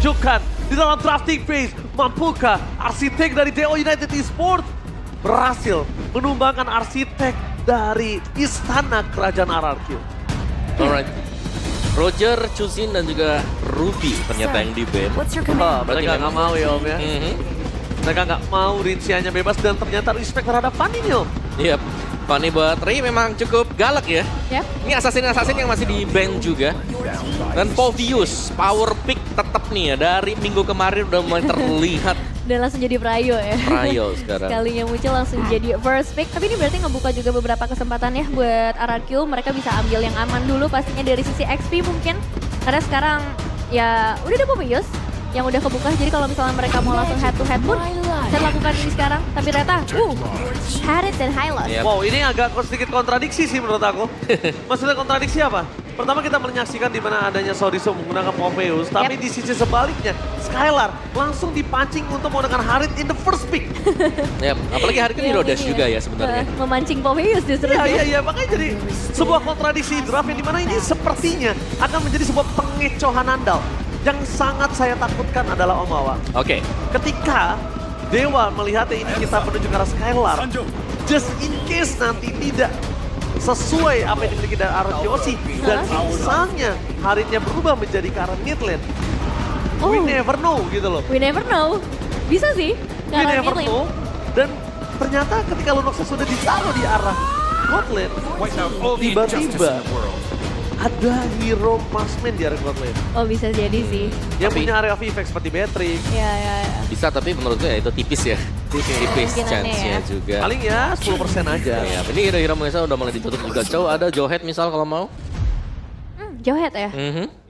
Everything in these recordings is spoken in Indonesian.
menunjukkan di dalam drafting phase. Mampukah arsitek dari Dewa United Esports berhasil menumbangkan arsitek dari istana kerajaan RRQ. Alright. Roger, Chuzin dan juga Ruby ternyata yang di ban. What's your command? Mereka nggak mau ya Om ya. Mereka nggak mau rinciannya bebas dan ternyata respect terhadap Fanny nih Om. Yap. Fanny buat Ray memang cukup galak ya. Yep. Ini assassin-assassin yang masih di ban juga. Dan Povius, power pick tetap nih ya. Dari minggu kemarin udah mulai terlihat Dan langsung jadi Prayo ya. Prayo sekarang. Sekalinya muncul langsung jadi first pick. Tapi ini berarti ngebuka juga beberapa kesempatan ya buat RRQ. Mereka bisa ambil yang aman dulu pastinya dari sisi XP mungkin. Karena sekarang ya udah ada Povius yang udah kebuka. Jadi kalau misalnya mereka mau langsung head to head pun bisa lakukan ini sekarang. Tapi ternyata Harit dan Hylos. Yep. Wow, ini agak sedikit kontradiksi sih menurut aku. Maksudnya kontradiksi apa? Pertama kita menyaksikan di mana adanya Soriso menggunakan Poveus, tapi di sisi sebaliknya Skylar langsung dipancing untuk menggunakan Harit in the first pick. Yap. Apalagi hari ini Hero Dash juga ya sebenarnya. Memancing Poveus justru. Iya, makanya jadi sebuah kontradiksi draft yang dimana ini sepertinya akan menjadi sebuah pengecohan andal. Yang sangat saya takutkan adalah Om Awa. Oke. Ketika Dewa melihat ini kita menuju ke arah Skylar, just in case nanti tidak sesuai apa yang dimiliki dari RRQ dan misalnya Haritnya berubah menjadi ke arah mid lane. We never know gitu loh. We never know. Bisa sih. We never know. Dan ternyata ketika Lunoxnya sudah ditaruh di arah god lane, tiba-tiba ada hero marksman di area god lane. Oh bisa jadi sih. Yang punya area of effect seperti Beatrix. Ya. Bisa tapi menurut gue ya itu tipis ya. Tipis Kemungkinannya chance-nya ya. juga. Paling ya 10% aja. Ya, ini hero-hero Mesa udah mulai ditutup juga. Cow ada Johead misal kalau mau. Johead ya.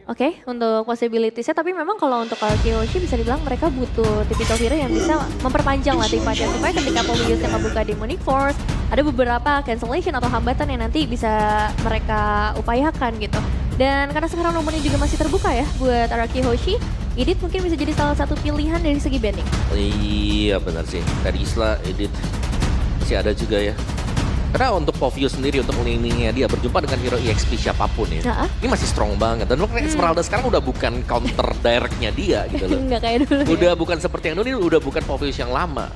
Oke, untuk possibilities-nya, tapi memang kalau untuk Kyoshi bisa dibilang mereka butuh typical hero yang bisa memperpanjang lah tipannya supaya ketika Povius yang membuka Demonic Force, ada beberapa cancellation atau hambatan yang nanti bisa mereka upayakan gitu. Dan karena sekarang nomornya juga masih terbuka ya buat Araki Hoshi, Edith mungkin bisa jadi salah satu pilihan dari segi banding. Iya benar sih, dari Isla, Edith masih ada juga ya. Karena untuk Povius sendiri, untuk lini-nya dia berjumpa dengan hero EXP siapapun ya. Ini masih strong banget. Dan lo kayak Esmeralda sekarang udah bukan counter directnya dia gitu loh. Nggak kayak dulu Udah ya. bukan seperti yang dulu, ini udah bukan Povius yang lama.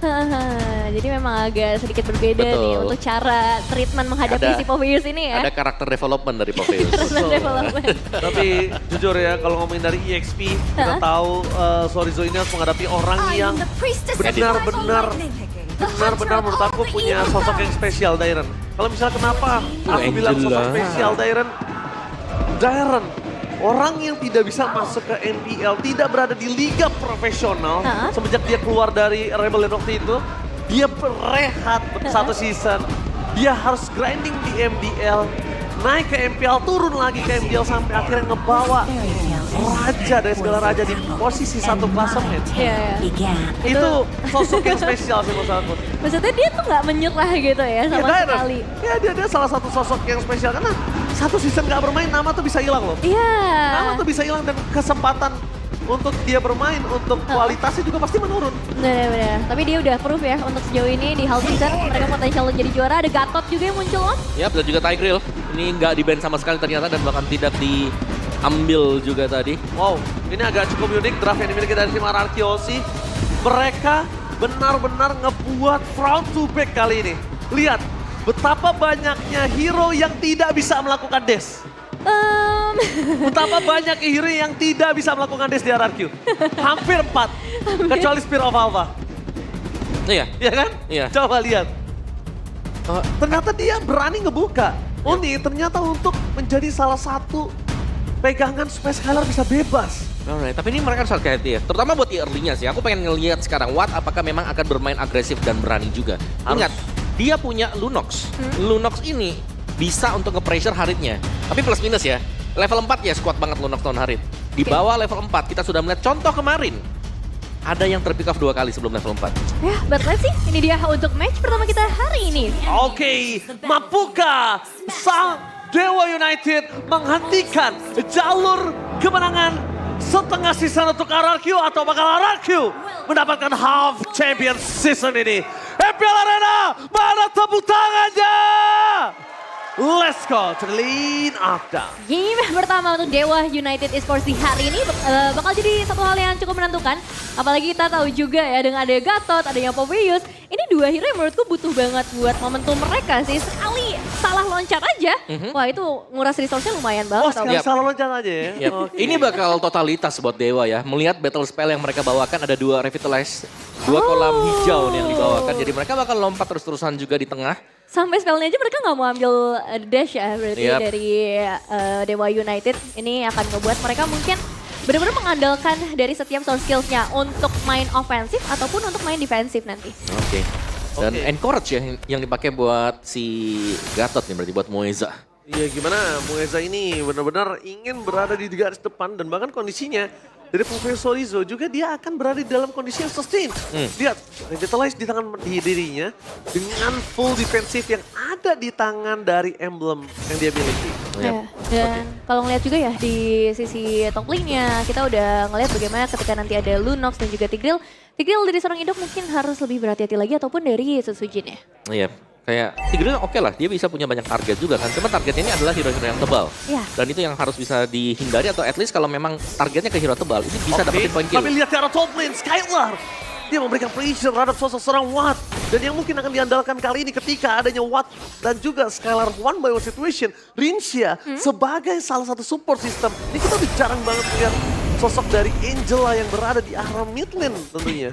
Jadi memang agak sedikit berbeda nih Betul. untuk cara treatment menghadapi Ada- si Povius ini ya. Ada karakter development dari Povius. Development. Tapi jujur ya kalau ngomongin dari EXP, kita tahu Sorizo ini harus menghadapi orang yang benar-benar menurut aku punya sosok yang spesial, Dairen. Kalau misalnya kenapa aku bilang sosok Angela. spesial Dairen, orang yang tidak bisa masuk ke NPL, tidak berada di liga profesional semenjak dia keluar dari Rebel waktu itu, dia berehat satu season, dia harus grinding di MDL, naik ke MPL, turun lagi ke MPL sampai akhirnya ngebawa raja dari segala raja di posisi satu klasemen. Iya. Itu sosok yang spesial sih menurut aku. Maksudnya dia tuh nggak menyerah gitu ya sama Dairen. sekali. Ya dia salah satu sosok yang spesial karena satu season nggak bermain nama tuh bisa hilang loh. Iya. Nama tuh bisa hilang dan kesempatan untuk dia bermain untuk kualitasnya juga pasti menurun. Bener-bener. Tapi dia udah proof ya untuk sejauh ini di Hall Season mereka potensial untuk jadi juara. Ada Gatot juga yang muncul Om. Yap, dan juga Tigreal. Ini nggak di-ban sama sekali ternyata dan bahkan tidak diambil juga tadi. Wow, ini agak cukup unik draft yang dimiliki dari tim RRQ sih. Mereka benar-benar ngebuat front to back kali ini. Lihat betapa banyaknya hero yang tidak bisa melakukan dash. Betapa banyak hero yang tidak bisa melakukan dash di RRQ. Hampir 4. Kecuali Spear of Alpha. Iya. Iya kan? Iya. Coba lihat. Ternyata dia berani ngebuka. Ini ternyata untuk menjadi salah satu pegangan supaya Skylar bisa bebas. Alright, tapi ini mereka harus hati-hati ya. Terutama buat di early-nya sih. Aku pengen ngelihat sekarang Watt apakah memang akan bermain agresif dan berani juga. Ingat, dia punya Lunox. Lunox ini bisa untuk nge-pressure Haritnya. Tapi plus minus ya. Level 4 ya squad banget Lunox tahun Harit. Di bawah level 4 kita sudah melihat contoh kemarin. Ada yang terpick off 2 kali sebelum level 4. Ya, but let's see. Ini dia untuk match pertama kita hari ini. Oke, mampukah sang Dewa United menghentikan jalur kemenangan setengah season untuk RRQ atau bakal RRQ mendapatkan half champion season ini? MPL Arena, mana tepuk tangannya? Let's go to the lead of the Game pertama untuk Dewa United Esports di hari ini bakal jadi satu hal yang cukup menentukan. Apalagi kita tahu juga ya dengan ada Gatot, adanya Pobius. Ini dua hero yang menurutku butuh banget buat momentum mereka sih. Sekali salah loncat aja, wah itu nguras resource-nya lumayan banget. sekali salah loncat aja ya. Yep. Ini bakal totalitas buat Dewa ya. Melihat battle spell yang mereka bawakan ada 2 revitalize, 2 kolam hijau nih yang dibawakan. Jadi mereka bakal lompat terus-terusan juga di tengah. Sampai spellnya aja mereka nggak mau ambil dash ya berarti dari Dewa United. Ini akan ngebuat mereka mungkin benar-benar mengandalkan dari setiap source skills-nya untuk main ofensif ataupun untuk main defensif nanti. Oke. Dan encourage ya yang dipakai buat si Gatot nih berarti buat Moeza. Iya gimana Moeza ini benar-benar ingin berada di garis depan dan bahkan kondisinya dari Profesor Rizzo juga dia akan berada di dalam kondisi yang sustain. Lihat, revitalize di tangan dirinya dengan full defensif yang ada di tangan dari emblem yang dia miliki. Ya, dan kalau ngeliat juga ya di sisi top lane-nya kita udah ngeliat bagaimana ketika nanti ada Lunox dan juga Tigreal. Tigreal dari seorang Indok mungkin harus lebih berhati-hati lagi ataupun dari Susujin ya. Iya. Kayak Tigreal oke lah, dia bisa punya banyak target juga kan. Cuma targetnya ini adalah hero-hero yang tebal. Iya. Dan itu yang harus bisa dihindari atau at least kalau memang targetnya ke hero tebal, ini bisa dapetin poin kill. Tapi lihat cara top lane, Skylar. Dia memberikan pressure terhadap sosok seorang Watt. Dan yang mungkin akan diandalkan kali ini ketika adanya Watt dan juga Skylar one by one situation. Rinxia sebagai salah satu support system. Ini kita udah jarang banget melihat sosok dari Angela yang berada di arah mid lane tentunya.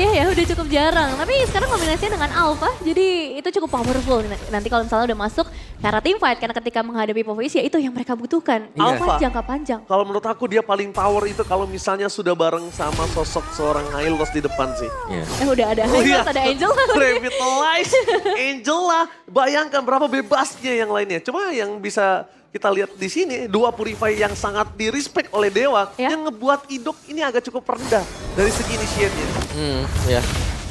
Iya ya udah cukup jarang. Tapi sekarang kombinasinya dengan Alpha jadi itu cukup powerful. Nanti kalau misalnya udah masuk ke arah teamfight. Karena ketika menghadapi Povius ya itu yang mereka butuhkan. Alpha jangka panjang. Kalau menurut aku dia paling power itu kalau misalnya sudah bareng sama sosok seorang Hylos di depan sih. Udah ada Hylos, ada Angela. Revitalize Angela. Bayangkan berapa bebasnya yang lainnya. Cuma yang bisa kita lihat di sini 2 Purify yang sangat di-respect oleh Dewa yang ngebuat Idok ini agak cukup rendah dari segi initiate-nya. Ya.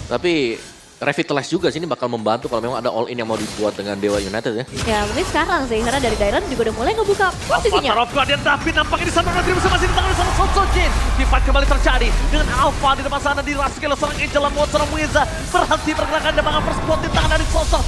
Tapi Revitalize juga sini bakal membantu kalau memang ada all in yang mau dibuat dengan Dewa United ya. Ya mungkin sekarang sih karena dari Dairon juga udah mulai ngebuka posisinya. Alpha dan David nampaknya di sana nanti masih di tangan sama Sojin. Fight kembali terjadi dengan Alpha di depan sana di Raskelo seorang Angela buat seorang Mueza. Berhenti pergerakan depangan first blood di tangan dari sosok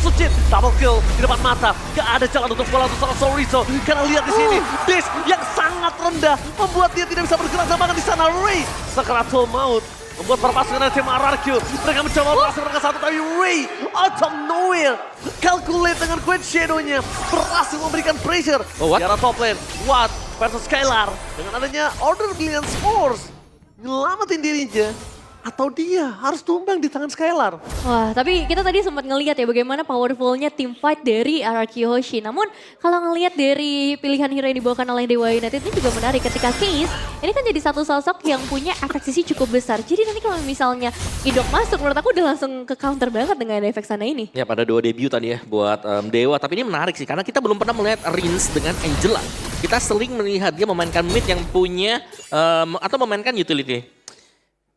Sojin. Double kill di depan mata. Gak ada jalan untuk bola untuk seorang Rizzo. Karena lihat di sini Dish yang sangat rendah membuat dia tidak bisa bergerak nampaknya di sana. Ray sekeratul maut. Membuat perpasukan dari tim RRQ. Mereka mencoba berhasil mereka satu tapi Ray out of nowhere. Calculate dengan Queen Shadow-nya. Berhasil memberikan pressure. Di arah top lane. Watt versus Skylar. Dengan adanya Order Brilliant Force. Nyelamatin dirinya. Atau dia harus tumbang di tangan Skylar. Wah, tapi kita tadi sempat ngelihat ya bagaimana powerfulnya team fight dari RRQ Hoshi. Namun kalau ngelihat dari pilihan hero yang dibawakan oleh Dewa United ini juga menarik ketika Case ini kan jadi satu sosok yang punya efek sisi cukup besar. Jadi nanti kalau misalnya Idok masuk menurut aku udah langsung ke counter banget dengan efek sana ini. Ya pada 2 debut tadi ya buat Dewa. Tapi ini menarik sih karena kita belum pernah melihat Rins dengan Angela. Kita sering melihat dia memainkan mid yang punya atau memainkan utility.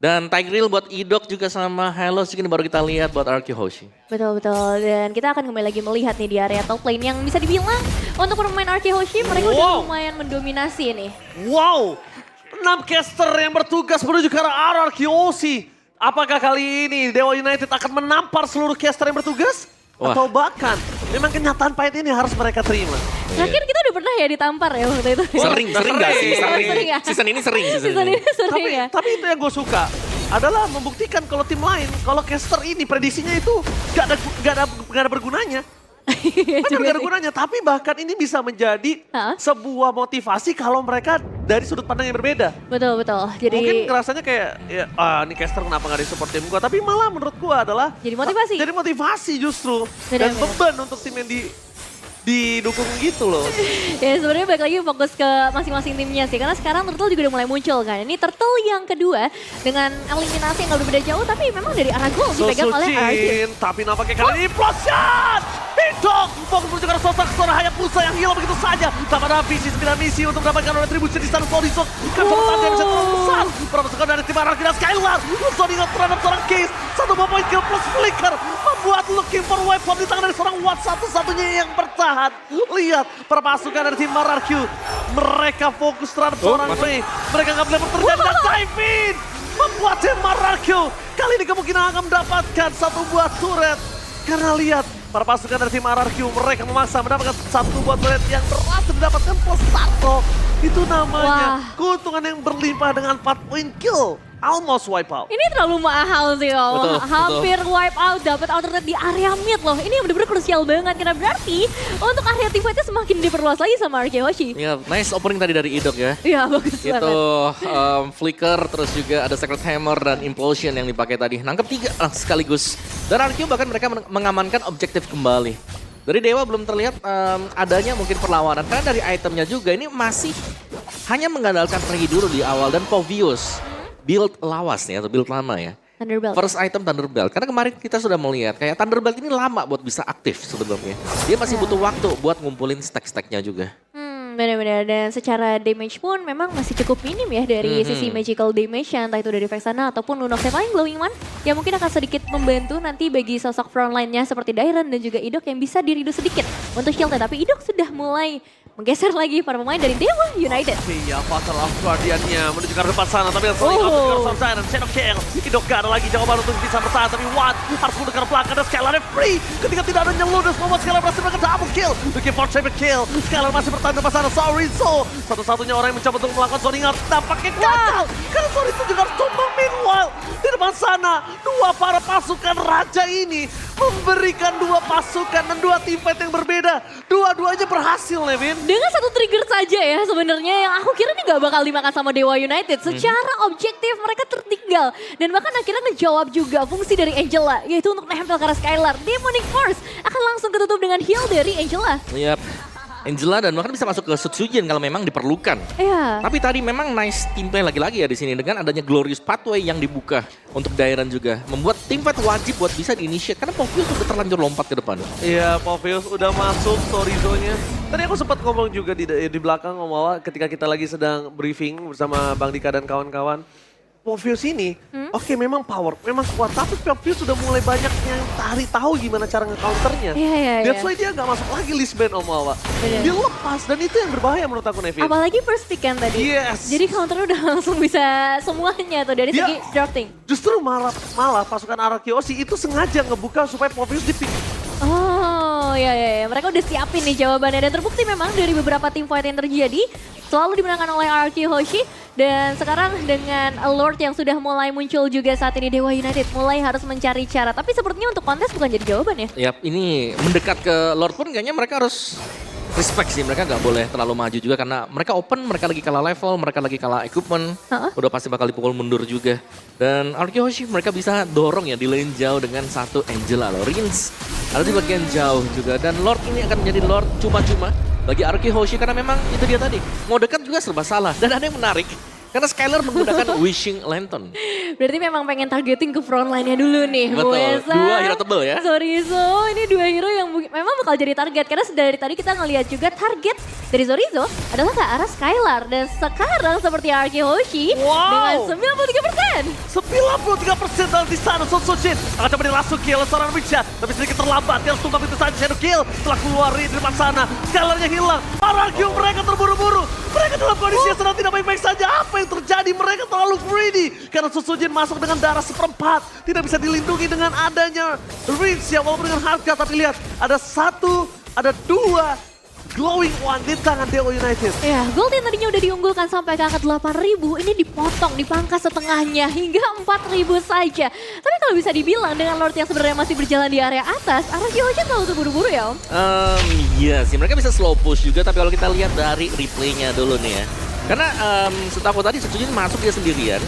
Dan Tigreal buat Idok juga sama Hylos juga baru kita lihat buat RRQ Hoshi. Betul-betul, dan kita akan kembali lagi melihat nih di area top lane yang bisa dibilang untuk pemain RRQ Hoshi mereka udah lumayan mendominasi nih. Wow, 6 caster yang bertugas menuju ke arah RRQ Hoshi. Apakah kali ini Dewa United akan menampar seluruh caster yang bertugas? Atau bahkan memang kenyataan pahit ini harus mereka terima. Terakhir kita udah pernah ya ditampar ya waktu itu. Sering gak sih? Sering ya? Season ini sering. Season ini sering ya? Tapi itu yang gue suka adalah membuktikan kalau tim lain, kalau caster ini prediksinya itu gak ada bergunanya. Gak ada gunanya, tapi bahkan ini bisa menjadi sebuah motivasi kalau mereka dari sudut pandang yang berbeda. Betul. Jadi mungkin rasanya kayak, ya, ini caster kenapa gak di-support tim gue, tapi malah menurut gue adalah jadi motivasi. Jadi motivasi justru. Dan beban untuk tim yang didukung gitu loh. Ya sebenarnya balik lagi fokus ke masing-masing timnya sih. Karena sekarang Turtle juga udah mulai muncul kan. Ini Turtle yang kedua dengan eliminasi yang gak berbeda jauh. Tapi memang dari arah gol dipegang oleh RRQ. Tapi nampaknya kali ini implosion! Hidok! Fokus menuju ke arah sosok seorang Hayabusa yang hilang begitu saja. Tanpa ada misi untuk mendapatkan retribusi di sana Sorizo. Kan sosok saja bisa terlalu besar. Permasukkan dari tim RRQ dan Skylar. Sony ingat terhadap seorang Case. 1 point kill plus flicker. Membuat looking for weapon di tangan dari seorang Watt satu-satunya yang bertahan. Lihat perpasukan dari tim RRQ. Mereka fokus terhadap seorang Ray. Mereka nggak boleh terjadi dan dive in. Membuat tim RRQ kali ini kemungkinan akan mendapatkan satu buah turret. Karena lihat para pasukan dari tim RRQ mereka memaksa mendapatkan satu buat red yang berhasil didapatkan plus Starto. Itu namanya keuntungan yang berlimpah dengan 4 point kill. Almost wipe out. Ini terlalu mahal sih Om. Betul, Hampir wipe out, dapat alternate di area mid loh. Ini yang benar-benar krusial banget karena berarti untuk area teamfightnya semakin diperluas lagi sama RKOshi. Ya, nice opening tadi dari Idok ya. Iya, bagus Itu banget. Flicker, terus juga ada Sacred Hammer dan Implosion yang dipakai tadi. Nangkep 3 sekaligus. Dan RQ bahkan mereka mengamankan objektif kembali. Dari Dewa belum terlihat adanya mungkin perlawanan. Karena dari itemnya juga ini masih hanya mengandalkan Regi dulu di awal dan Povius. Build lawas nih atau build lama ya. Thunderbelt. First item Thunderbelt. Karena kemarin kita sudah melihat kayak Thunderbelt ini lama buat bisa aktif sebelumnya. Dia masih butuh waktu buat ngumpulin stack-stacknya juga. Benar-benar, dan secara damage pun memang masih cukup minim ya dari sisi magical damage, entah itu dari Vexana ataupun Lunox yang paling glowing one yang mungkin akan sedikit membantu nanti bagi sosok frontline-nya seperti Dairon dan juga Idok yang bisa diridu sedikit untuk shieldnya, tapi Idok sudah mulai menggeser lagi para pemain dari Dewa United. Iya, Fatal of Guardian-nya menuju ke depan sana, tapi seling out dari Sorsan dan Shadow Kill. Idok gak ada lagi jawaban untuk bisa bertahan, tapi Watt harus mundur ke belakang dan Skylar free. Ketika tidak ada Nyeludus, membuat Skylar berhasil melakukan double kill. Looking for triple kill. Skylar masih bertahan di depan sana, Sorizo. Satu-satunya orang yang mencoba untuk melakukan zoning out, tampaknya gagal. Karena Sorizo juga harus tumbang. Meanwhile, di depan sana, dua para pasukan raja ini memberikan dua pasukan dan dua teamfight yang berbeda. Dua-duanya berhasil, Levin. Dengan satu trigger saja ya sebenarnya yang aku kira ini gak bakal dimakan sama Dewa United. Secara objektif mereka tertinggal. Dan bahkan akhirnya ngejawab juga fungsi dari Angela, yaitu untuk nempel ke arah Skylar. Demonic Force akan langsung ketutup dengan heal dari Angela. Yap. Angela dan bahkan bisa masuk ke Sutsujin kalau memang diperlukan. Iya. Tapi tadi memang nice team play lagi-lagi ya di sini dengan adanya Glorious Pathway yang dibuka untuk Dairon juga. Membuat tim fight wajib buat bisa di-initiate karena Povius sudah terlanjur lompat ke depan. Iya, Povius udah masuk Sorizo-nya. Tadi aku sempat ngomong juga di belakang Om Wawa ketika kita lagi sedang briefing bersama Bang Dika dan kawan-kawan. Povius ini, oke memang power, memang kuat, tapi Povius sudah mulai banyak yang tahu gimana cara nge-counternya. Iya. That's why dia nggak masuk lagi list ban Om Wawa. Dia lepas dan itu yang berbahaya menurut aku, Nevin. Apalagi first pick kan tadi. Yes. Jadi counternya udah langsung bisa semuanya tuh dari segi drafting. Justru malah pasukan Arakeoshi itu sengaja ngebuka supaya Povius di pick. Oh ya. Mereka udah siapin nih jawabannya. Dan terbukti memang dari beberapa team fight yang terjadi selalu dimenangkan oleh RRQ Hoshi. Dan sekarang dengan Lord yang sudah mulai muncul juga saat ini, Dewa United mulai harus mencari cara. Tapi sepertinya untuk kontes bukan jadi jawaban ya. Yap, ini mendekat ke Lord pun kayaknya mereka harus respect sih. Mereka nggak boleh terlalu maju juga karena mereka open, mereka lagi kalah level, mereka lagi kalah equipment. Udah pasti bakal dipukul mundur juga. Dan Arkeoshi mereka bisa dorong ya di lane jauh dengan satu Angela loh. Rins ada di bagian jauh juga. Dan Lord ini akan menjadi Lord cuma-cuma bagi Arkeoshi karena memang itu dia tadi. Mau dekat juga serba salah. Dan ada yang menarik. Karena Skylar menggunakan Wishing Lantern. Berarti memang pengen targeting ke frontline-nya dulu nih. Betul, Buesa, dua hero tebel ya. Zorizo, ini dua hero yang memang bakal jadi target. Karena dari tadi kita ngelihat juga target dari Zorizo adalah ke arah Skylar. Dan sekarang seperti RRQ Hoshi dengan 93%. 93% dalam di sana, Sutsujin akan coba dirasuki oleh seorang Witcher. Tapi sedikit terlambat, dia harus tumbang itu saja Shadow Kill. Setelah keluar di depan sana, Skylarnya hilang. RRQ mereka terburu-buru. Mereka dalam kondisi yang sedang tidak baik-baik saja. Apa yang terjadi? Mereka terlalu greedy. Karena Sutsujin masuk dengan darah seperempat. Tidak bisa dilindungi dengan adanya Rinse ya. Walaupun dengan harga, tapi lihat. Ada dua glowing one di tangan Dewa United. Ya, gold yang tadinya udah diunggulkan sampai ke angka 8.000, ini dipotong, dipangkas setengahnya hingga 4.000 saja. Tapi kalau bisa dibilang dengan Lord yang sebenarnya masih berjalan di area atas, RRQ aja terlalu terburu-buru ya Om? Iya sih, mereka bisa slow push juga, tapi kalau kita lihat dari replaynya dulu nih ya. Karena setahu aku tadi Sutsujin masuk dia sendirian.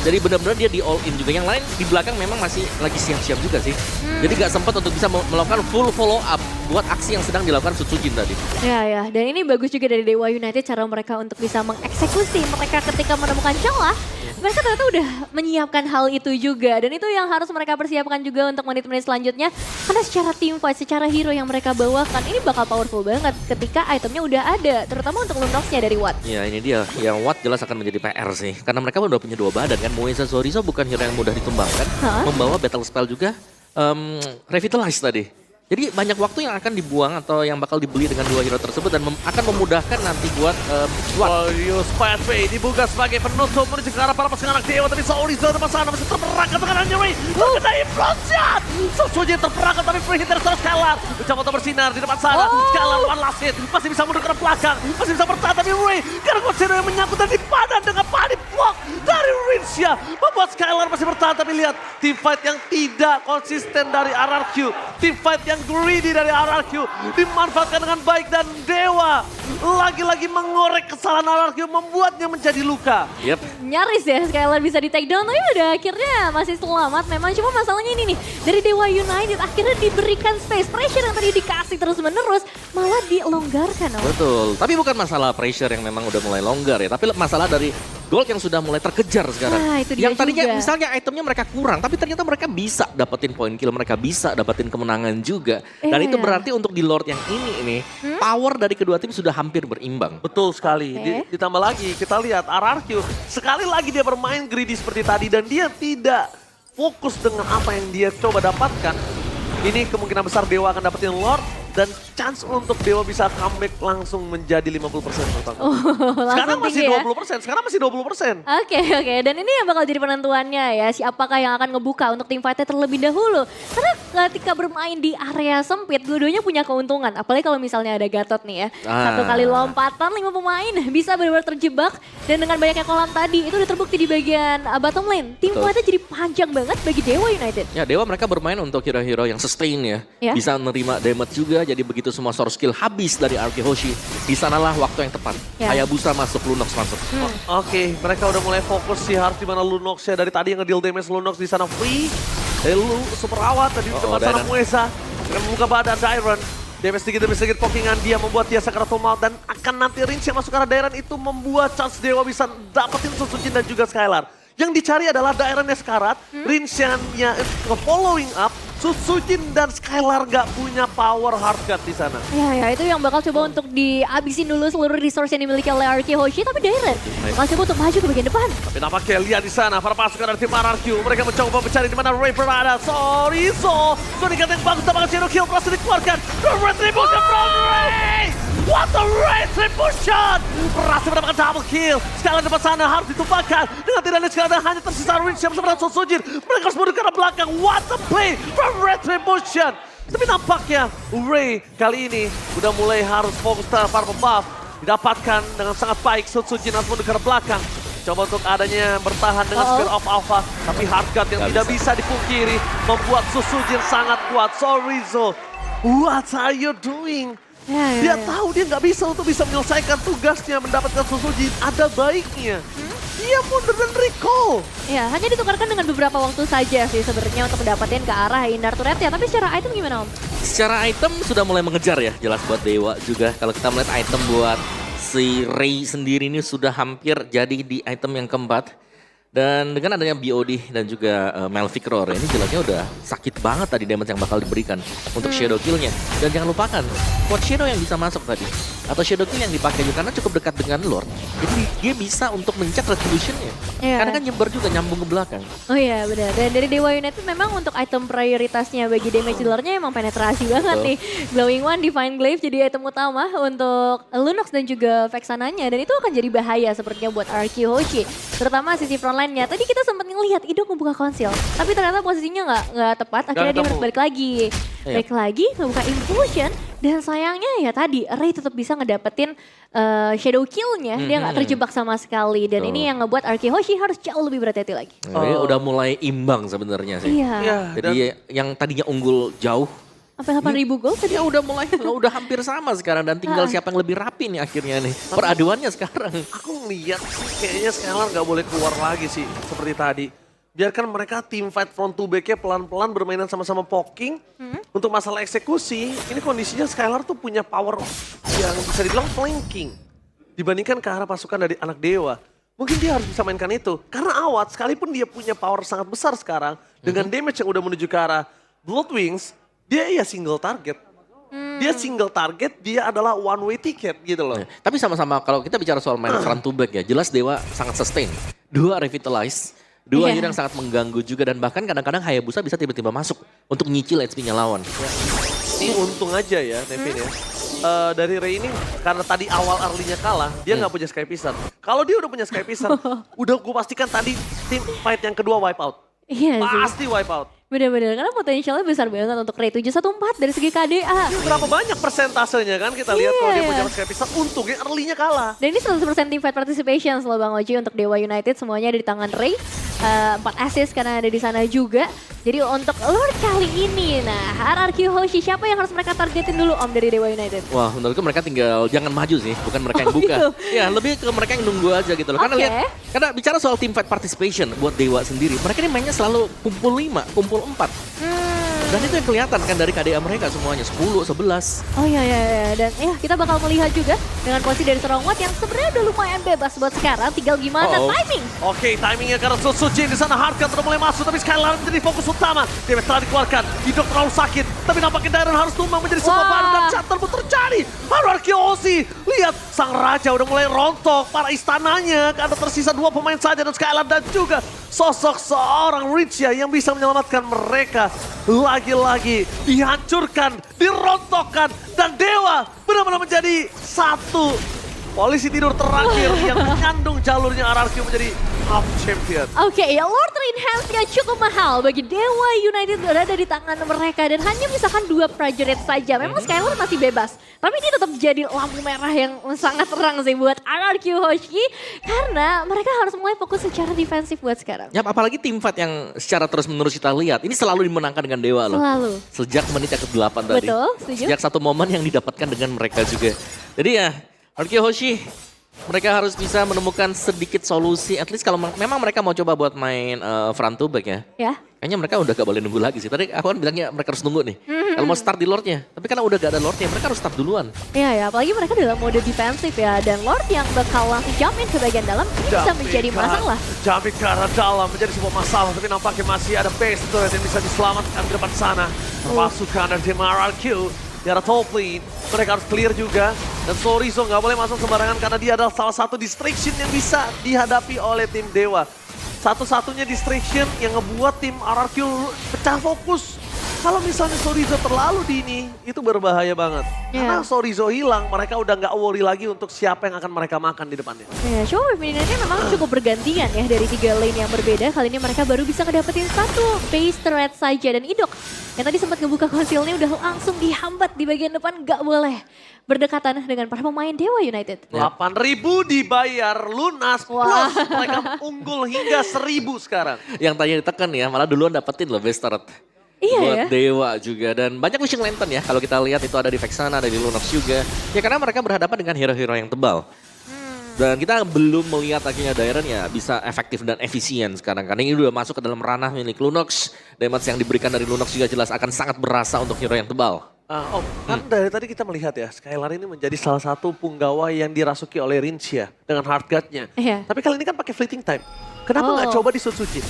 Jadi benar-benar dia di all in juga. Yang lain di belakang memang masih lagi siap-siap juga sih. Jadi gak sempat untuk bisa melakukan full follow up buat aksi yang sedang dilakukan Sutsujin tadi. Ya. Dan ini bagus juga dari Dewa United cara mereka untuk bisa mengeksekusi mereka ketika menemukan celah. Mereka ternyata udah menyiapkan hal itu juga. Dan itu yang harus mereka persiapkan juga untuk menit-menit selanjutnya. Karena secara team fight, secara hero yang mereka bawakan, ini bakal powerful banget ketika itemnya udah ada. Terutama untuk Lunox-nya dari Watt. Ya ini dia, yang Watt jelas akan menjadi PR sih. Karena mereka udah punya dua badan kan. Moeza Zorizo bukan hero yang mudah ditumbangkan. Membawa battle spell juga, Revitalize tadi. Jadi banyak waktu yang akan dibuang atau yang bakal dibeli dengan dua hero tersebut dan akan memudahkan nanti buat Warriors Pathway dibuka sebagai penutup menuju ke arah para pasukan anak dewa, tapi Sorizo di sana masih terperangkap dengan Anjuri. Terkena implosion. Susuji terperangkap tapi free hit dari seorang Scalar. Mencoba untuk bersinar di depan sana. Scalar one last hit. Masih bisa mundur ke belakang. Masih bisa bertahan tapi Ray. Karena Godzilla yang menyangkut dan dipadan dengan body block dari Rinsya. Membuat Scalar masih bertahan tapi lihat teamfight yang tidak konsisten dari RRQ. Teamfight yang greedy dari RRQ dimanfaatkan dengan baik dan Dewa lagi-lagi mengorek kesalahan RRQ membuatnya menjadi luka. Nyaris ya Skylar bisa di take down, tapi udah akhirnya masih selamat. Memang cuma masalahnya ini nih, dari Dewa United akhirnya diberikan space pressure yang tadi dikasih terus menerus malah dilonggarkan. Betul, tapi bukan masalah pressure yang memang udah mulai longgar ya, tapi masalah dari Gold yang sudah mulai terkejar sekarang. Nah, itu dia yang tadinya juga. misalnya itemnya mereka kurang, tapi ternyata mereka bisa dapetin poin kill, mereka bisa dapetin kemenangan juga. Dan itu berarti untuk di Lord yang ini power dari kedua tim sudah hampir berimbang. Betul sekali. Ditambah lagi kita lihat RRQ sekali lagi dia bermain greedy seperti tadi dan dia tidak fokus dengan apa yang dia coba dapatkan. Ini kemungkinan besar Dewa akan dapetin Lord dan chance untuk Dewa bisa comeback langsung menjadi 50%. Sekarang masih 20%, sekarang masih 20%. Oke. Dan ini yang bakal jadi penentuannya ya, siapakah yang akan ngebuka untuk tim fighter terlebih dahulu. Karena ketika bermain di area sempit, dua-duanya punya keuntungan. Apalagi kalau misalnya ada Gatot nih ya. Satu kali lompatan, 5 pemain bisa benar-benar terjebak. Dan dengan banyaknya kolam tadi, itu udah terbukti di bagian bottom lane. Tim fighter jadi panjang banget bagi Dewa United. Ya Dewa mereka bermain untuk hero-hero yang sustain ya. Bisa menerima damage juga. Jadi begitu semua source skill habis dari Arki Hoshi, di sanalah waktu yang tepat. Hayabusa masuk, Lunox masuk. Oke, mereka udah mulai fokus sih harus di mana Lunox ya, dari tadi yang nge-deal damage Lunox di sana free. Dari super awat tadi di depan sana Muesa dengan membuka badan Dairon. Damage sedikit demi sedikit pokingan dia membuat dia Sakaratul Maut dan akan nanti Rince yang masuk ke arah Dairon itu membuat chance Dewa bisa dapetin Susujin dan juga Skylar. Yang dicari adalah Dairon yang sekarat, Rince yang following up, Susujin dan Skylar gak punya power hardcut di sana. Ya itu yang bakal coba untuk dihabisin dulu seluruh resource yang dimiliki oleh RRQ Hoshi, tapi Dairon bakal coba untuk maju ke bagian depan. Tapi nampaknya lihat di sana para pasukan dari tim RRQ, mereka mencoba mencari di mana Ray berada. Sorizo, Sonic yang bagus tampaknya Zero Kill berhasil dikeluarkan. Retribution from Ray! What a retribution! Berhasil mendapatkan double kill. Sekali depan sana harus ditumpahkan. Dengan tidak ada sekali hanya tersisa Rince yang bersama Susujin. Mereka harus mundur ke arah belakang. What a play from Retribution! Tapi nampaknya Ray kali ini udah mulai harus fokus para pembuff. Didapatkan dengan sangat baik. Susujin harus mundur ke arah belakang. Coba untuk adanya bertahan dengan Spear of Alpha. Tapi hardcut yang tidak bisa dipungkiri. Membuat Susujin sangat kuat. Sorizo, what are you doing? Dia tahu dia nggak bisa untuk bisa menyelesaikan tugasnya mendapatkan Susujin. Ada baiknya dia mundur dan recall. Ya, hanya ditukarkan dengan beberapa waktu saja sih sebenarnya untuk mendapatkan ke arah Indar Turret ya. Tapi secara item gimana Om? Secara item sudah mulai mengejar ya, jelas buat Dewa juga. Kalau kita melihat item buat si Ray sendiri ini sudah hampir jadi di item yang keempat. Dan dengan adanya BOD dan juga Malphite Roar, ini jelasnya udah sakit banget tadi damage yang bakal diberikan untuk Shadow Kill-nya. Dan jangan lupakan, Quad Shadow yang bisa masuk tadi. Atau Shadow Kill yang dipakai juga karena cukup dekat dengan Lord. Jadi dia bisa untuk mencet Retribution-nya. Karena kan nyebar juga nyambung ke belakang. Oh iya benar. Dan dari Dewa United memang untuk item prioritasnya bagi damage dealer-nya emang penetrasi banget nih. Glowing One, Divine Glaive jadi item utama untuk Lunox dan juga Vexananya. Dan itu akan jadi bahaya sepertinya buat RRQ Hoshi. Terutama sisi frontline-nya. Tadi kita sempat ngelihat Ido membuka konsil. Tapi ternyata posisinya nggak tepat. Akhirnya dia harus balik lagi. Balik lagi, ngebuka Implosion. Dan sayangnya ya tadi Ray tetap bisa ngedapetin shadow kill-nya. Dia nggak terjebak sama sekali. Dan ini yang ngebuat RRQ Hoshi harus jauh lebih berhati-hati lagi. Udah mulai imbang sebenarnya sih. Jadi yang tadinya unggul jauh. Sampai 8.000 gol tadi. Ya udah mulai, udah hampir sama sekarang. Dan tinggal siapa yang lebih rapi nih akhirnya nih. Peraduannya sekarang. Aku ngeliat sih kayaknya Skylar gak boleh keluar lagi sih seperti tadi. Biarkan mereka team fight front to back-nya pelan-pelan bermainan sama-sama poking. Untuk masalah eksekusi, ini kondisinya Skylar tuh punya power yang bisa dibilang flanking. Dibandingkan ke arah pasukan dari anak dewa. Mungkin dia harus bisa mainkan itu. Karena Awat sekalipun dia punya power sangat besar sekarang. Dengan damage yang udah menuju ke arah Bloodwings. Dia single target. Dia single target, dia adalah one way ticket gitu loh. Tapi sama-sama kalau kita bicara soal main front to back ya, jelas Dewa sangat sustain. 2 revitalize, 2 hero yang sangat mengganggu juga dan bahkan kadang-kadang Hayabusa bisa tiba-tiba masuk untuk nyicil HP-nya lawan. Ini untung aja ya, Nevin ya. Dari Ray ini karena tadi awal early-nya kalah, dia nggak punya Sky Piston. Kalau dia udah punya Sky Piston, udah gue pastikan tadi tim fight yang kedua wipe out. Iya sih. Pasti wipe out. Bener-bener, karena potensialnya besar banget untuk Ray 714 dari segi KDA. Berapa banyak persentasenya kan kita lihat kalau dia Iya. punya Sky Piston, untungnya early-nya kalah. Dan ini 100% team fight participation loh Bang Oji untuk Dewa United, semuanya ada di tangan Ray. 4 assist karena ada di sana juga. Jadi untuk Lord kali ini, nah Hierarchy Hoshi siapa yang harus mereka targetin dulu Om dari Dewa United? Wah, menurutku mereka tinggal jangan maju sih, bukan mereka yang buka. gitu? Ya, lebih ke mereka yang nunggu aja gitu loh. Karena Oke. lihat, karena bicara soal team fight participation buat Dewa sendiri, mereka ini mainnya selalu kumpul 5, kumpul 4. Dan itu yang kelihatan kan dari KDA mereka semuanya, 10, 11. Oh iya, dan ya kita bakal melihat juga dengan posisi dari seorang Watt yang sebenarnya udah lumayan bebas buat sekarang, tinggal gimana timing. Oke, timingnya karena Suzuki di sana Hardcat udah mulai masuk, tapi Skylar menjadi fokus utama. Dia telah dikeluarkan, Hidok terlalu sakit, tapi nampaknya Dairon harus tumbang menjadi sebuah Wah. baru dan Chatter pun terjadi. Hierarchy Hoshi, lihat sang raja udah mulai rontok para istananya, karena tersisa 2 pemain saja dan Skylar dan juga sosok seorang Richa yang bisa menyelamatkan mereka. Lagi-lagi dihancurkan, dirontokkan, dan Dewa benar-benar menjadi satu polisi tidur terakhir yang menyandung jalurnya Hierarchy menjadi half champion. Oke, ya Lord Enhance-nya cukup mahal bagi Dewa United berada di tangan mereka dan hanya misalkan 2 prajurit saja. Memang Skylar masih bebas, tapi ini tetap jadi lampu merah yang sangat terang sih buat Hierarchy Hoshi karena mereka harus mulai fokus secara defensif buat sekarang. Ya, apalagi tim fight yang secara terus-menerus kita lihat, ini selalu dimenangkan dengan Dewa loh. Selalu. Sejak menit yang ke-8 tadi. Betul, setuju. Sejak satu momen yang didapatkan dengan mereka juga. Jadi ya, Hierarchy Hoshi, mereka harus bisa menemukan sedikit solusi. At least kalau memang mereka mau coba buat main front to back ya. Ya. Kayaknya mereka udah gak boleh nunggu lagi sih. Tadi aku kan bilangnya mereka harus nunggu nih. Kalau mau start di Lordnya. Tapi karena udah gak ada Lordnya, mereka harus start duluan. Iya ya, apalagi mereka dalam mode defensif ya. Dan Lord yang bakal langsung jump in ke bagian dalam ini bisa menjadi masalah. Jumping ke arah dalam menjadi sebuah masalah, tapi nampaknya masih ada base turret yang bisa diselamatkan di depan sana. Pasukan dari tim Hierarchy di arah top lane, mereka harus clear juga. Dan Sorizo nggak boleh masuk sembarangan karena dia adalah salah satu distraction yang bisa dihadapi oleh tim Dewa. Satu-satunya distraction yang ngebuat tim Hierarchy pecah fokus. Kalau misalnya Sorizo terlalu dini, itu berbahaya banget. Karena Sorizo hilang, mereka udah nggak worry lagi untuk siapa yang akan mereka makan di depannya. Ya, show feminine-nya memang cukup bergantian ya dari 3 lane yang berbeda. Kali ini mereka baru bisa ngedapetin 1 base turret saja. Dan Idok yang tadi sempat ngebuka konsilnya udah langsung dihambat di bagian depan, nggak boleh berdekatan dengan para pemain Dewa United. 8.000 dibayar lunas plus mereka unggul hingga 1.000 sekarang. Yang tanya ditekan ya, malah duluan dapetin loh best turret. Iya Buat ya. Dewa juga. Dan banyak wishing lantern ya. Kalau kita lihat itu ada di Vexana, ada di Lunox juga. Ya karena mereka berhadapan dengan hero-hero yang tebal. Dan kita belum melihat akhirnya Dairon ya bisa efektif dan efisien sekarang. Karena ini udah masuk ke dalam ranah milik Lunox. Damage yang diberikan dari Lunox juga jelas akan sangat berasa untuk hero yang tebal. Kan dari tadi kita melihat ya, Skylar ini menjadi salah satu punggawa yang dirasuki oleh Rincia dengan hardguard-nya. Iya. Tapi kali ini kan pakai fleeting time. Kenapa nggak coba di Sutsujin?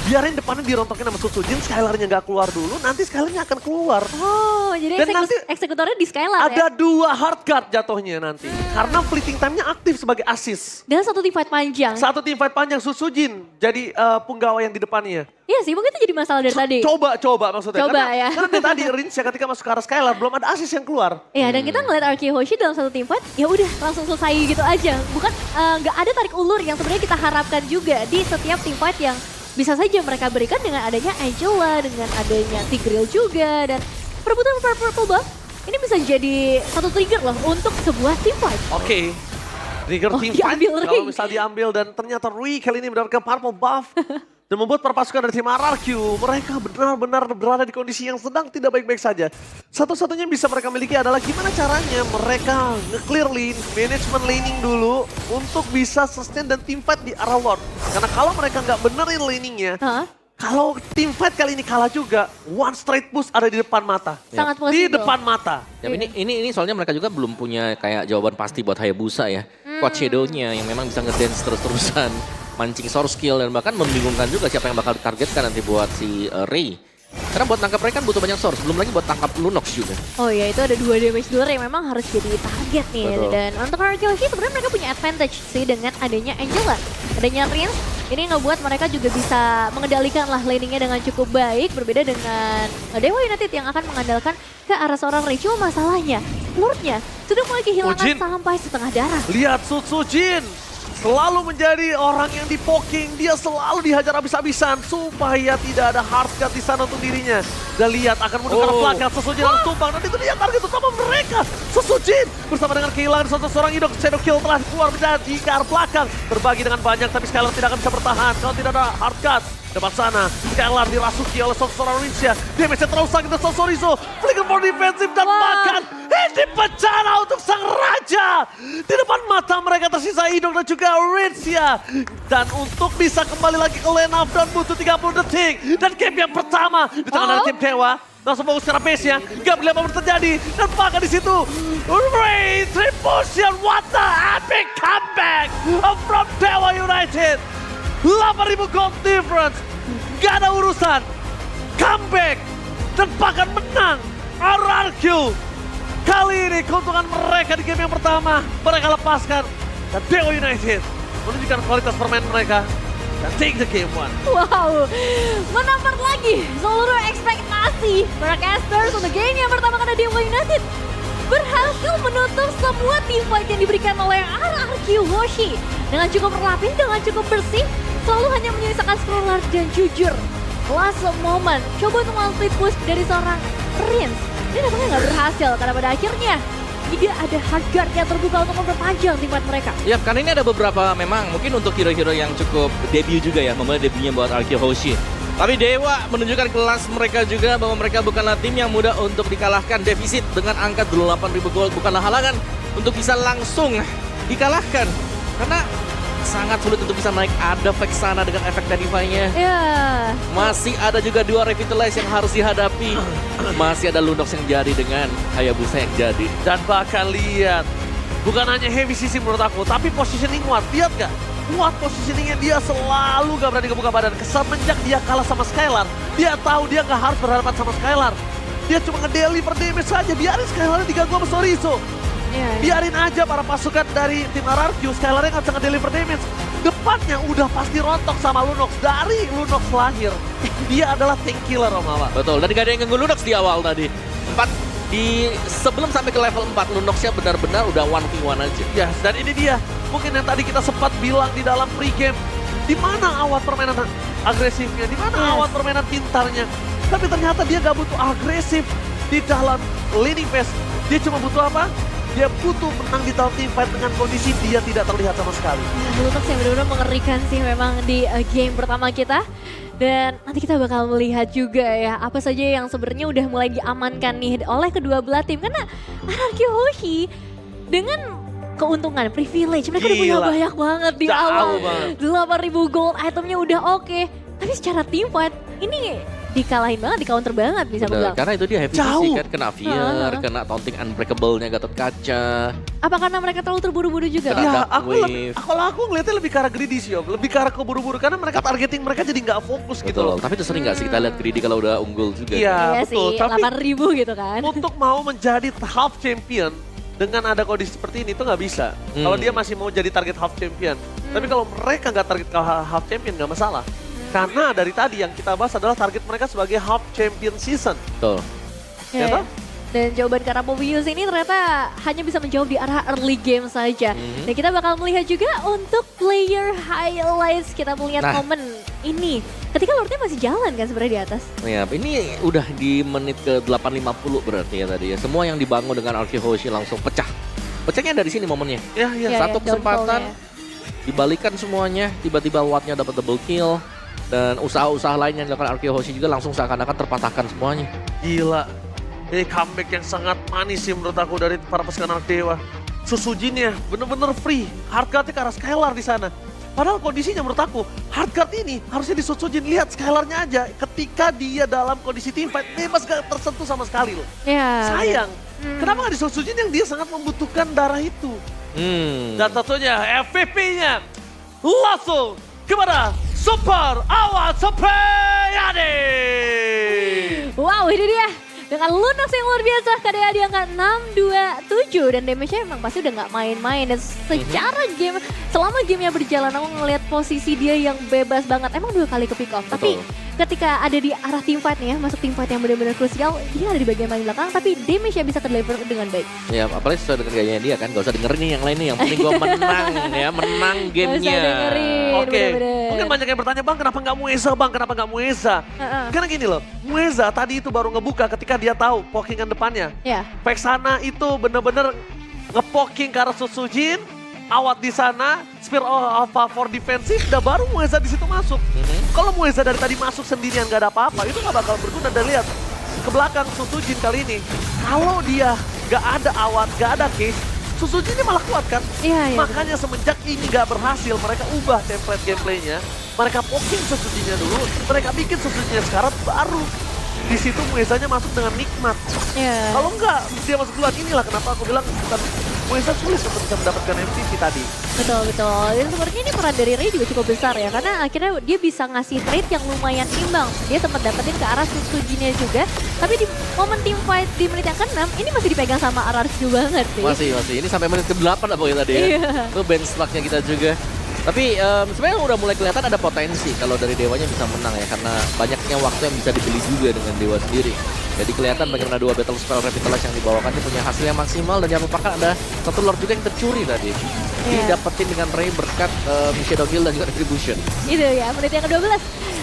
Biarin depannya dirontokin sama Sutsujin, Skylar-nya nggak keluar dulu, nanti Skylar-nya akan keluar. Oh, jadi Dan nanti eksekutornya di Skylar Ada ya? 2 hardguard jatuhnya nanti. Karena fleeting time-nya aktif sebagai assist. Dan 1 team fight panjang. Satu tim fight panjang Sutsujin jadi punggawa yang di depannya. Iya sih, mungkin itu jadi masalah dari tadi. Coba maksudnya. Coba karena, ya. Karena dari tadi Rincia ketika masuk ke arah Skylar belum ada assist yang keluar. Iya, dan kita ngeliat Archie Hoshi dalam 1 team fight, ya udah langsung selesai gitu aja. Bukan nggak ada tarik ulur yang sebenarnya kita harapkan juga di setiap team fight yang bisa saja mereka berikan dengan adanya Angela, dengan adanya Tigreal juga, dan perebutan purple buff ini bisa jadi satu trigger loh untuk sebuah team fight. Oke. Trigger team fight diambil kalau Ring. misal diambil dan ternyata Rui kali ini mendapatkan purple buff. Dan membuat para pasukan dari tim Hierarchy mereka benar-benar berada di kondisi yang sedang tidak baik-baik saja. Satu-satunya yang bisa mereka miliki adalah gimana caranya mereka nge-clear lane, management laning dulu untuk bisa sustain dan team fight di arah Lord. Karena kalau mereka nggak benerin laningnya, kalau team fight kali ini kalah juga, one straight push ada di depan mata. Sangat Di possible. depan mata. Ya, ini soalnya mereka juga belum punya kayak jawaban pasti buat Hayabusa ya. Quad Shadow-nya yang memang bisa ngedance terus-terusan. Mancing source skill dan bahkan membingungkan juga siapa yang bakal ditargetkan nanti buat si Ray. Karena buat tangkap Ray kan butuh banyak source, belum lagi buat tangkap Lunox juga. Oh iya, itu ada 2 damage dealer yang memang harus jadi target nih. Betul. Dan untuk Hierarchy Hoshi sebenarnya mereka punya advantage sih dengan adanya Angela. Adanya Rince Ini ngebuat mereka juga bisa mengendalikan lah laningnya dengan cukup baik. Berbeda dengan Dewa United yang akan mengandalkan ke arah seorang Ray. Cuma masalahnya, Lordnya sudah mulai kehilangan Ujin. sampai setengah darah. Lihat Sutsujin. Selalu menjadi orang yang dipoking, dia selalu dihajar habis-habisan supaya tidak ada hard cut di sana untuk dirinya. Dan lihat akan menuju ke arah belakang, Susujin harus tumbang. Dan itu dia target utama mereka. Susujin bersama dengan kehilangan seorang Idok, Shadow Kill telah keluar menjadi ke arah belakang. Berbagi dengan banyak, tapi Skylar tidak akan bisa bertahan kalau tidak ada hard cut. Depan sana, Skylar dirasuki oleh seorang Rinsya. Damage-nya terlalu sakit dan Sosorizo. Flicker for defensive dan bahkan ini bencana untuk sang raja. Di depan mata mereka tersisa Idok dan juga Rinsya. Dan untuk bisa kembali lagi ke lane up dan butuh 30 detik. Dan game yang pertama di tangan dari tim Dewa. Langsung fokus ke pace-nya, gak boleh apa terjadi. Dan bahkan di situ, Ray Tribution, what the epic comeback from Dewa United. 8.000 gold difference, gak ada urusan. Comeback, dan bahkan menang RRQ. Kali ini keuntungan mereka di game yang pertama, mereka lepaskan. Dan Dewa United menunjukkan kualitas permainan mereka. Dan take the game one. Wow, menampar lagi seluruh ekspektasi para casters untuk game yang pertama karena Dewa United berhasil menutup semua team fight yang diberikan oleh RRQ Hoshi. Dengan cukup rapi, dengan cukup bersih, selalu hanya menyisakan scroller dan jujur. Last moment, coba untuk one split push dari seorang Rins. Ini nampaknya nggak berhasil karena pada akhirnya tidak ada hard guard yang terbuka untuk memperpanjang tim fight mereka. Ya, karena ini ada beberapa memang mungkin untuk hero-hero yang cukup debut juga ya, memulai debutnya buat RRQ Hoshi. Tapi Dewa menunjukkan kelas mereka juga bahwa mereka bukanlah tim yang mudah untuk dikalahkan. Defisit dengan angka 8.000 gold bukanlah halangan untuk bisa langsung dikalahkan. Karena sangat sulit untuk bisa naik. Ada Vexana dengan efek Dadify-nya. Ya. Masih ada juga 2 Revitalize yang harus dihadapi. Masih ada Lunox yang jadi dengan Hayabusa yang jadi. Dan bahkan lihat, bukan hanya heavy CC menurut aku, tapi positioning Watt. Lihat gak? Watt positioningnya dia selalu gak berani kebuka badan. Semenjak dia kalah sama Skylar, dia tahu dia gak harus berhadapan sama Skylar. Dia cuma nge-deliver damage saja, biarin Skylarnya diganggu sama Sorizo. Biarin aja para pasukan dari tim RRQ, Skylarnya gak bisa nge-deliver damage. Depannya udah pasti rontok sama Lunox. Dari Lunox lahir, dia adalah tank killer Om Awa. Betul, dan gak ada yang ganggu Lunox di awal tadi. Sebelum sampai ke level 4, Lunox-nya benar-benar udah 1v1 aja. Yes, dan ini dia. Mungkin yang tadi kita sempat bilang di dalam pregame. Di mana awat permainan agresifnya, di mana awat permainan pintarnya. Tapi ternyata dia gak butuh agresif di dalam laning phase. Dia cuma butuh apa? Dia butuh menang di dalam team fight dengan kondisi dia tidak terlihat sama sekali. Lunox yang benar-benar mengerikan sih memang di game pertama kita. Dan nanti kita bakal melihat juga ya apa saja yang sebenarnya udah mulai diamankan nih oleh kedua belah tim. Karena RRQ Hoshi dengan keuntungan, privilege, mereka udah punya banyak banget di awal. 8.000 gold itemnya udah oke. Tapi secara team fight ini dikalahin banget, di counter banget bisa bilang. Karena itu dia heavy sih kan, kena Fear, kena taunting Unbreakable-nya Gatot Kaca. Apa karena mereka terlalu terburu-buru juga? Ya, aku ngeliatnya lebih ke arah greedy sih Om. Lebih ke arah keburu-buru karena mereka targeting mereka jadi nggak fokus gitu loh. Tapi itu sering nggak sih kita lihat greedy kalau udah unggul juga. Iya betul. sih, Tapi 8.000 gitu kan. untuk mau menjadi half champion dengan ada kondisi seperti ini itu nggak bisa. Kalau dia masih mau jadi target half champion. Tapi kalau mereka nggak target half champion nggak masalah. Karena dari tadi yang kita bahas adalah target mereka sebagai half champion season. Betul. Ya toh? Dan jawaban karena Mobius ini ternyata hanya bisa menjawab di arah early game saja. Dan kita bakal melihat juga untuk player highlights. Kita melihat momen ini. Ketika Lordnya masih jalan kan sebenarnya di atas. Ya, ini udah di menit ke 8.50 berarti ya tadi ya. Semua yang dibangun dengan RRQ Hoshi langsung pecah. Pecahnya dari sini momennya. Satu kesempatan, dibalikan semuanya. Tiba-tiba Wattnya dapat double kill. Dan usaha-usaha lain yang dilakukan RRQ Hoshi juga langsung seakan-akan terpatahkan semuanya. Gila. Ini comeback yang sangat manis sih menurut aku dari para pasukan anak dewa. Susujinnya bener-bener free. Hardguard-nya ke arah Skylar di sana. Padahal kondisinya menurut aku, hardguard ini harusnya di Susujin. Lihat Skylarnya aja ketika dia dalam kondisi team fight, bebas gak tersentuh sama sekali loh. Sayang. Kenapa gak di Susujin yang dia sangat membutuhkan darah itu? Dan tentunya MVP-nya langsung kepada Super Awan Supriyadi. Wow, ini dia dengan Lunox Lunox yang luar biasa, KDA di angka 627 dan damage-nya emang pasti udah nggak main-main. Dan secara game, selama gamenya berjalan aku ngeliat posisi dia yang bebas banget. Emang 2 kali ke pick off, tapi ketika ada di arah team fight nih ya, masuk team fight yang benar-benar krusial, dia ada di bagian paling belakang, tapi damage-nya bisa ke-deliver dengan baik. Ya, apalagi sesuai dengan gayanya dia kan, gak usah dengerin nih yang lain nih, yang penting gue menang ya, menang gamenya. Gak usah dengerin, Oke, bener-bener. mungkin banyak yang bertanya, Bang kenapa nggak Mueza Bang, kenapa nggak Mueza? Karena gini loh, Mueza tadi itu baru ngebuka ketika dia tahu pokingan depannya. Ya. Vexana itu bener-bener ngepoking ke arah Susujin, Awat di sana, Spear of Alpha for defensif, udah baru Mueza di situ masuk. Kalau Mueza dari tadi masuk sendirian gak ada apa-apa, itu gak bakal berguna. Dan lihat ke belakang Susujin kali ini, kalau dia gak ada Awat, gak ada Case, Susujin ini malah kuat kan? Iya, Makanya semenjak ini gak berhasil, mereka ubah template gameplaynya. Mereka poking Susujinnya dulu, mereka bikin Susujinnya sekarang baru. Di situ Muezanya masuk dengan nikmat. Iya. Kalau enggak, dia masuk duluan. Inilah kenapa aku bilang bukan Mueza sulit untuk bisa mendapatkan MVP tadi. Betul. Dan sebenarnya ini peran dari Ray juga cukup besar ya. Karena akhirnya dia bisa ngasih trade yang lumayan imbang. Dia sempat dapetin ke arah Susujinnya juga. Tapi di momen team fight di menit yang ke-6, ini masih dipegang sama Ararju banget sih. Masih. Ini sampai menit ke-8 apa ya tadi ya. Iya. Itu bench luck-nya kita juga. Tapi sebenarnya udah mulai kelihatan ada potensi kalau dari Dewanya bisa menang ya. Karena banyaknya waktu yang bisa dibeli juga dengan Dewa sendiri. Jadi kelihatan bagaimana 2 battle spell Revitalize yang dibawakan ini punya hasil yang maksimal. Dan jangan lupakan ada satu Lord juga yang tercuri tadi. Didapetin dengan Ray berkat Shadow Guild dan juga Retribution. Itu ya, menit yang ke-12.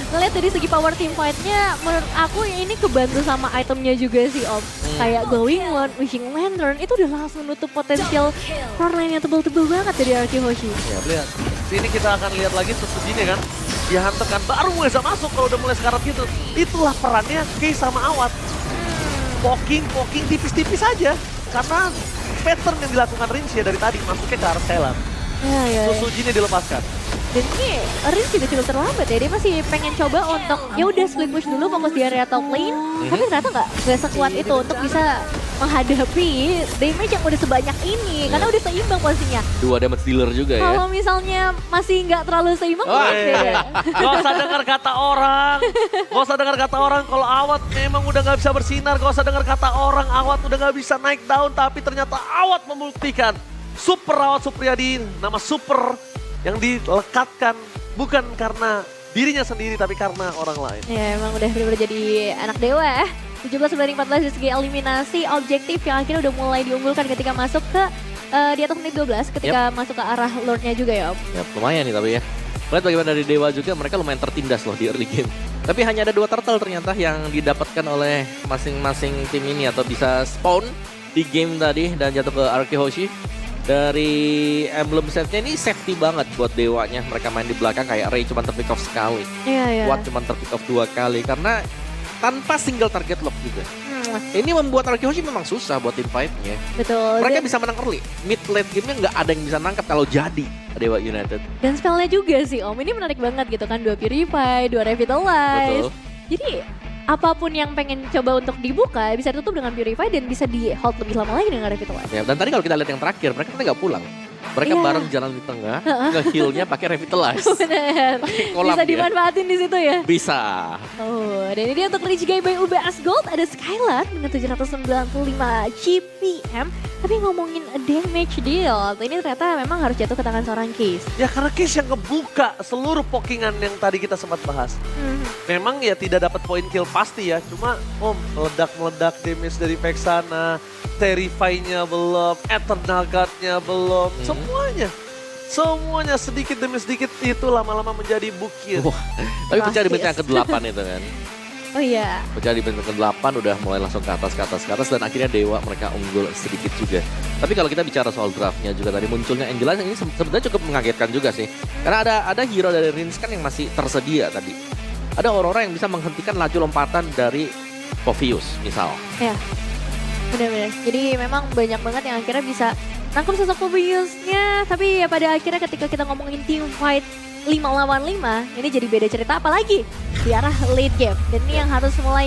Ngeliat dari segi power team fight-nya, menurut aku ini kebantu sama itemnya juga sih Om. Kayak Glowing One, Wishing Lantern, itu udah langsung nutup potensial core line yang tebel-tebel banget dari Arky Hoshi. Ya, lihat. Sini kita akan lihat lagi Susujinnya kan. Dia hantekan, baru Mueza masuk kalau udah mulai sekarat gitu. Itulah perannya Kei sama Awat. Poking tipis-tipis aja. Karena pattern yang dilakukan Rinsia dari tadi masuknya ke arah Skylar. Ya. Susujinnya dilepaskan. Dan ini Riz juga cukup terlambat ya, dia masih pengen coba untuk ya udah split push dulu fokus di area top lane. Tapi ternyata nggak sekuat itu untuk bisa menghadapi damage yang udah sebanyak ini. Karena udah seimbang posisinya. 2 damage dealer juga ya. Kalau misalnya masih nggak terlalu seimbang, beda. Gak usah dengar kata orang. Gak usah dengar kata orang kalau Awat memang udah gak bisa bersinar. Gak usah dengar kata orang Awat udah gak bisa naik daun. Tapi ternyata Awat membuktikan. Super Awat Supriyadi, nama super yang dilekatkan bukan karena dirinya sendiri tapi karena orang lain. Ya emang udah bener-bener jadi anak dewa ya. 17-14 dari segi eliminasi objektif yang akhirnya udah mulai diunggulkan ketika masuk ke di atas menit 12 ketika masuk ke arah Lordnya juga ya Om. Ya lumayan nih tapi ya. Lihat bagaimana dari Dewa juga mereka lumayan tertindas loh di early game. Tapi hanya ada 2 turtle ternyata yang didapatkan oleh masing-masing tim ini atau bisa spawn di game tadi dan jatuh ke Arky Hoshi. Dari emblem setnya ini safety banget buat Dewanya. Mereka main di belakang kayak Ray cuma terpick off sekali. Watt cuma terpick off 2 kali karena tanpa single target lock juga. Ini membuat Arky Hoshi memang susah buat tim fight-nya. Betul. Mereka bisa menang early. Mid late game-nya nggak ada yang bisa nangkap kalau jadi Dewa United. Dan spellnya juga sih Om, ini menarik banget gitu kan. 2 Purify, 2 Revitalize. Betul. Jadi apapun yang pengen coba untuk dibuka bisa ditutup dengan Purify dan bisa di hold lebih lama lagi dengan Revitalize. Ya, dan tadi kalau kita lihat yang terakhir, mereka nggak pulang. Mereka bareng jalan di tengah, nge-heal-nya pakai Revitalize. Bener, bisa dimanfaatin di situ ya? Bisa. Oh, dan ini dia untuk Rich Guy by UBS Gold, ada Skylar dengan 795 GPM. Tapi ngomongin damage deal, ini ternyata memang harus jatuh ke tangan seorang Case. Ya karena Case yang ngebuka seluruh pokingan yang tadi kita sempat bahas. Memang ya tidak dapat poin kill pasti ya, cuma meledak-meledak damage dari Vexana, Terrify-nya belum, Eternal God-nya belum, semuanya sedikit demi sedikit itu lama-lama menjadi bukit. Tapi pecah di menit yang ke-8 itu kan. Oh iya. Pecah di menit ke-8 udah mulai langsung ke atas dan akhirnya Dewa mereka unggul sedikit juga. Tapi kalau kita bicara soal draftnya juga tadi munculnya Angela ini sebenarnya cukup mengagetkan juga sih. Karena ada hero dari Rins kan yang masih tersedia tadi. Ada orang-orang yang bisa menghentikan laju lompatan dari Povius misal. Ya. Benar-benar. Jadi memang banyak banget yang akhirnya bisa nangkep sosok Povius-nya. Tapi ya pada akhirnya ketika kita ngomongin team fight 5 lawan 5, ini jadi beda cerita apalagi di arah late game. Dan ini yang harus mulai